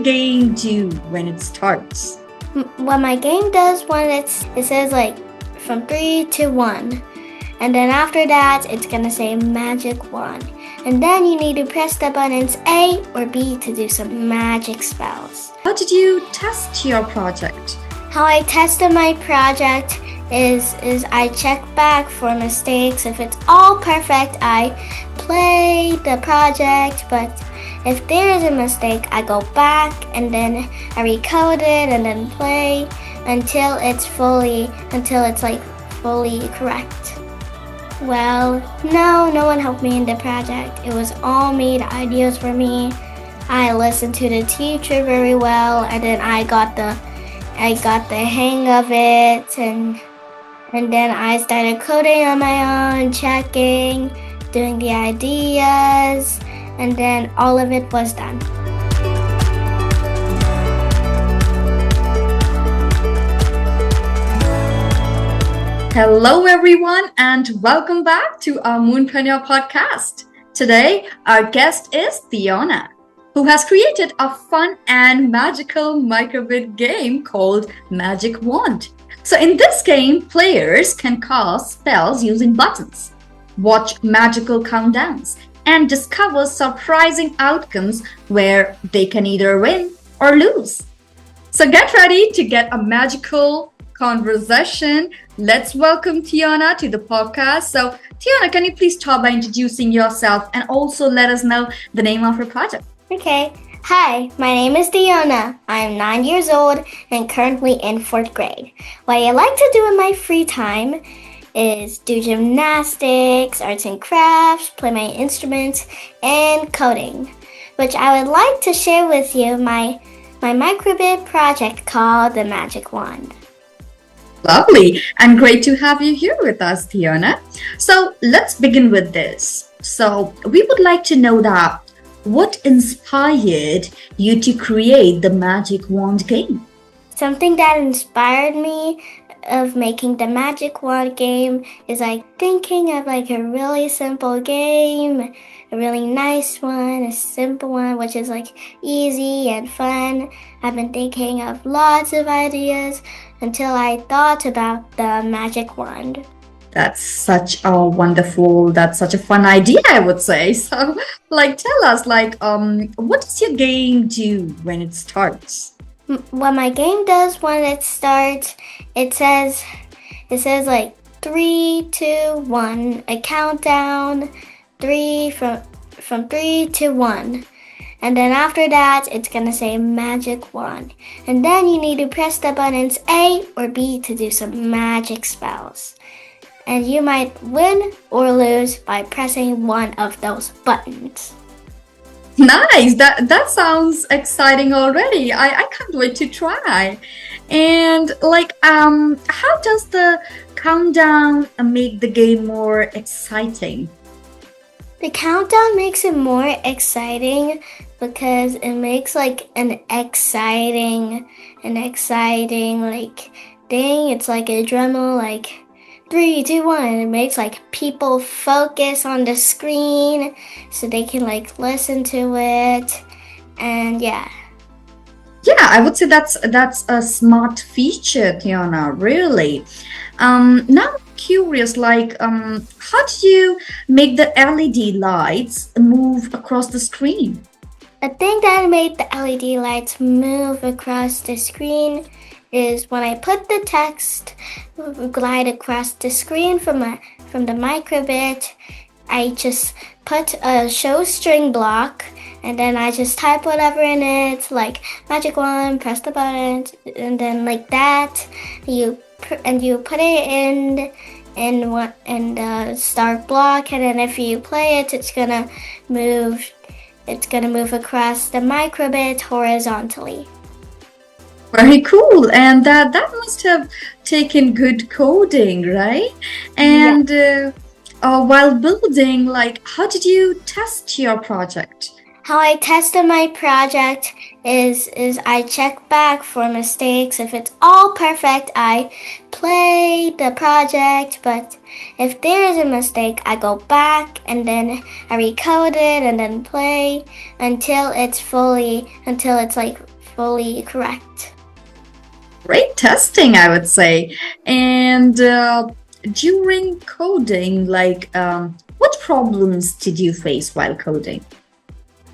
game do when it starts? What my game does when it says like from 3 to 1. And then after that, it's gonna say magic wand. And then you need to press the buttons A or B to do some magic spells. How did you test your project? How I tested my project is I check back for mistakes. If it's all perfect, I play the project, but if there is a mistake, I go back and then I recode it and then play until it's fully correct. Well, no one helped me in the project. It was all me, the ideas for me. I listened to the teacher very well, and then I got the hang of it, and then I started coding on my own, checking, doing the ideas, and then all of it was done. Hello, everyone, and welcome back to our Moonpreneur podcast. Today, our guest is Theona, who has created a fun and magical Microbit game called Magic Wand. So in this game, players can cast spells using buttons, watch magical countdowns, and discover surprising outcomes where they can either win or lose. So get ready to get a magical conversation. Let's welcome Theona to the podcast. So Theona, can you please start by introducing yourself and also let us know the name of your project? Okay. Hi, my name is Theona. I am 9 years old and currently in 4th grade. What I like to do in my free time is do gymnastics, arts and crafts, play my instruments, and coding, which I would like to share with you my Microbit project called the Magic Wand. Lovely, and great to have you here with us, Theona. So let's begin with this. So we would like to know that what inspired you to create the Magic Wand game? Something that inspired me of making the Magic Wand game is like thinking of like a really simple game, a really nice one, a simple one, which is like easy and fun. I've been thinking of lots of ideas until I thought about the Magic Wand. That's such a fun idea, I would say. So, tell us, what does your game do when it starts? What my game does when it starts, it says like 3, 2, 1, a countdown, from 3 to 1. And then after that, it's gonna say magic wand. And then you need to press the buttons A or B to do some magic spells. And you might win or lose by pressing one of those buttons. Nice! That sounds exciting already. I can't wait to try. And how does the countdown make the game more exciting? The countdown makes it more exciting because it makes like an exciting like thing. It's like a drama, like 3, 2, 1. It makes like people focus on the screen so they can like listen to it, and yeah. Yeah, I would say that's a smart feature, Theona. Really. Now I'm curious, how do you make the LED lights move across the screen? A thing that made the LED lights move across the screen is when I put the text glide across the screen from the Microbit. I just put a show string block, and then I just type whatever in it, like magic wand, press the button, and then like that, you put it in the start block, and then if you play it, it's gonna move across the Microbit horizontally. Very cool, and that must have taken good coding, right? And yeah. While building, how did you test your project? How I tested my project is I check back for mistakes. If it's all perfect, I play the project, but if there is a mistake, I go back and then I recode it and then play until it's fully correct. Great testing, I would say. And during coding, what problems did you face while coding?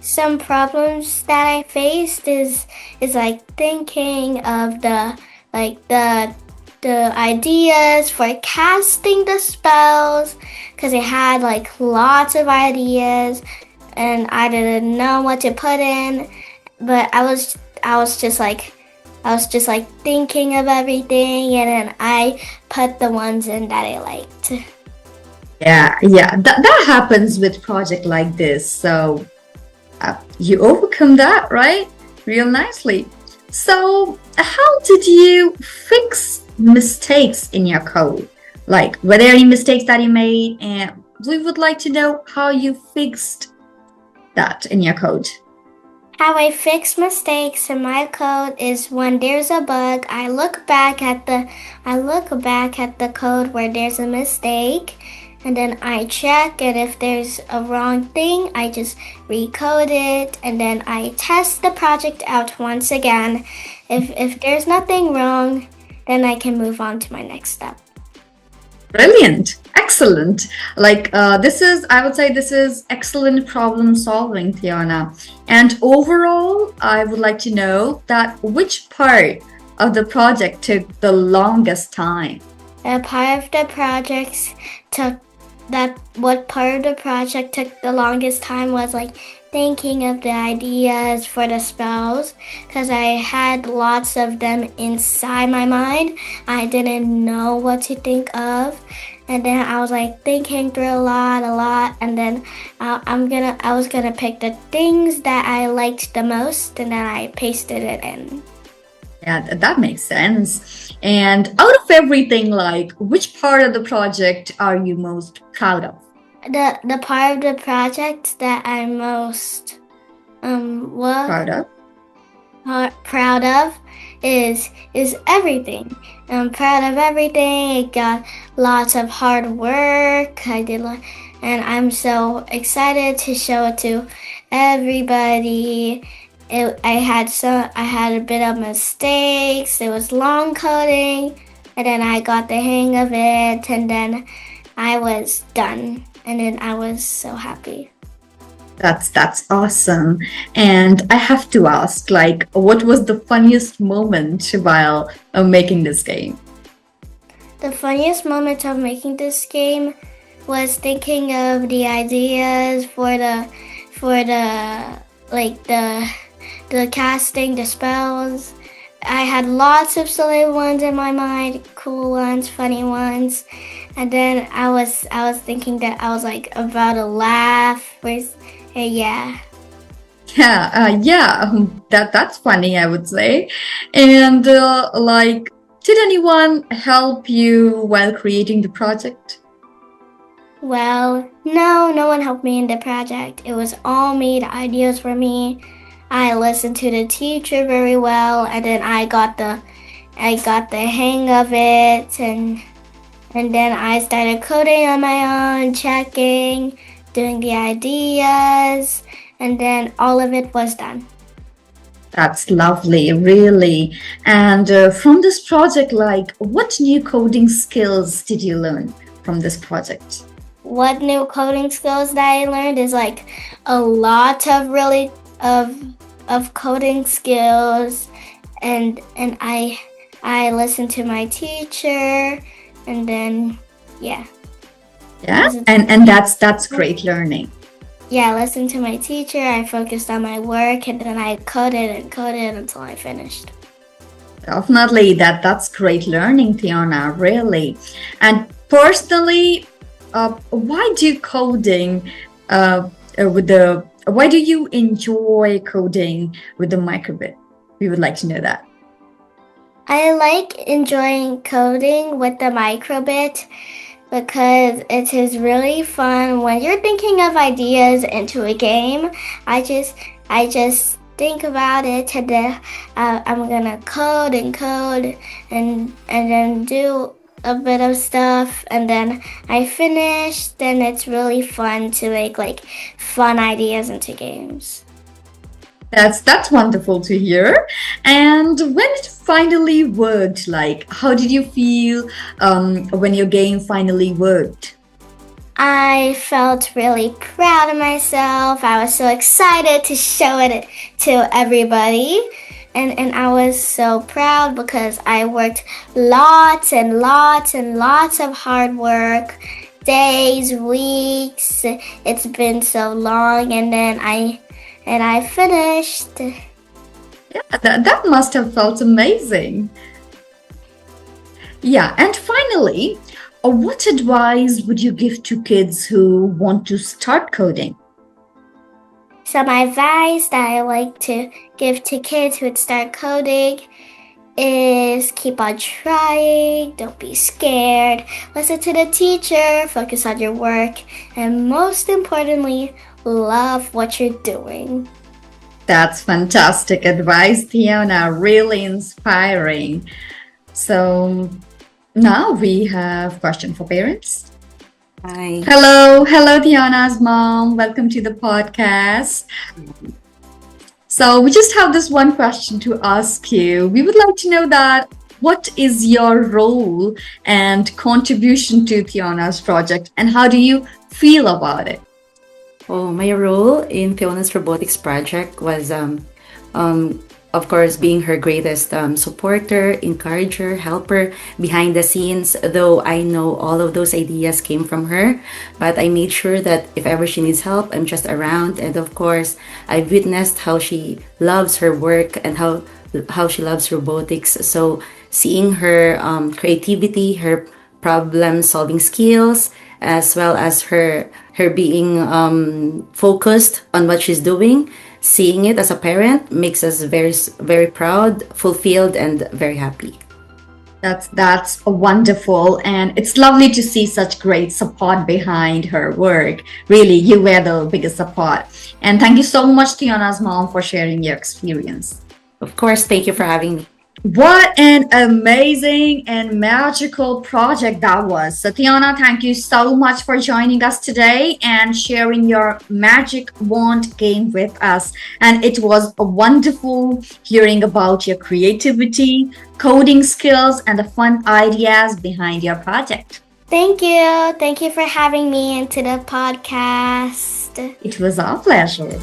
Some problems that I faced is like thinking of the ideas for casting the spells, because it had like lots of ideas and I didn't know what to put in, but I was just like thinking of everything, and then I put the ones in that I liked. Yeah, that happens with project like this. So you overcome that, right? Real nicely. So how did you fix mistakes in your code? Like, were there any mistakes that you made? And we would like to know how you fixed that in your code. How I fix mistakes in my code is when there's a bug, I look back at the code where there's a mistake, and then I check, and if there's a wrong thing, I just recode it, and then I test the project out once again. If there's nothing wrong, then I can move on to my next step. Brilliant. Excellent. I would say this is excellent problem solving, Theona. And overall, I would like to know that which part of the project took the longest time? What part of the project took the longest time was like thinking of the ideas for the spells, because I had lots of them inside my mind. I didn't know what to think of, and then I was like thinking through a lot, and then I was gonna pick the things that I liked the most, and then I pasted it in. Yeah, that makes sense. And out of everything, which part of the project are you most proud of? The part of the project that I'm most proud of is everything. I'm proud of everything. It got lots of hard work. And I'm so excited to show it to everybody. I had a bit of mistakes. It was long coding, and then I got the hang of it, and then I was done, and then I was so happy. That's awesome. And I have to ask, what was the funniest moment while making this game? The funniest moment of making this game was thinking of the ideas for the casting, the spells. I had lots of silly ones in my mind, cool ones, funny ones, and then I was thinking that I was like about to laugh. Yeah. That's funny, I would say. And did anyone help you while creating the project? Well, no one helped me in the project. It was all me, the ideas were me. I listened to the teacher very well, and then I got the hang of it, and then I started coding on my own, checking, doing the ideas, and then all of it was done. That's lovely, really. And from this project, what new coding skills did you learn from this project? What new coding skills that I learned is like a lot of coding skills, and I listened to my teacher, and then yeah. Yeah, and that's great learning. Yeah, I listened to my teacher, I focused on my work, and then I coded until I finished. Definitely, that's great learning, Theona, really. And personally, why do you enjoy coding with the Microbit? We would like to know that. I like enjoying coding with the Microbit because it is really fun. When you're thinking of ideas into a game, I just think about it, and then I'm gonna code and then do a bit of stuff, and then I finish. Then it's really fun to make fun ideas into games. That's wonderful to hear. And when it finally worked, like how did you feel when your game finally worked? I felt really proud of myself. I was so excited to show it to everybody. And I was so proud because I worked lots and lots and lots of hard work, days, weeks. It's been so long, and I finished. Yeah, that must have felt amazing. Yeah, and finally, what advice would you give to kids who want to start coding? So my advice that I like to give to kids who would start coding is keep on trying, don't be scared, listen to the teacher, focus on your work, and most importantly, love what you're doing. That's fantastic advice, Theona. Really inspiring. So now we have question for parents. Hi. Hello, Theona's mom. Welcome to the podcast. So we just have this one question to ask you. We would like to know that what is your role and contribution to Theona's project, and how do you feel about it? Oh, my role in Theona's robotics project was, of course, being her greatest supporter, encourager, helper behind the scenes. Though I know all of those ideas came from her, but I made sure that if ever she needs help, I'm just around. And of course, I've witnessed how she loves her work and how she loves robotics. So seeing her creativity, her problem-solving skills, as well as her being focused on what she's doing, seeing it as a parent makes us very proud, fulfilled, and very happy. That's wonderful, and it's lovely to see such great support behind her work. Really, you were the biggest support. And thank you so much, Theona's mom, for sharing your experience. Of course, thank you for having me. What an amazing and magical project that was. So, Theona, thank you so much for joining us today and sharing your magic wand game with us. And it was wonderful hearing about your creativity, coding skills, and the fun ideas behind your project. Thank you. Thank you for having me into the podcast. It was our pleasure.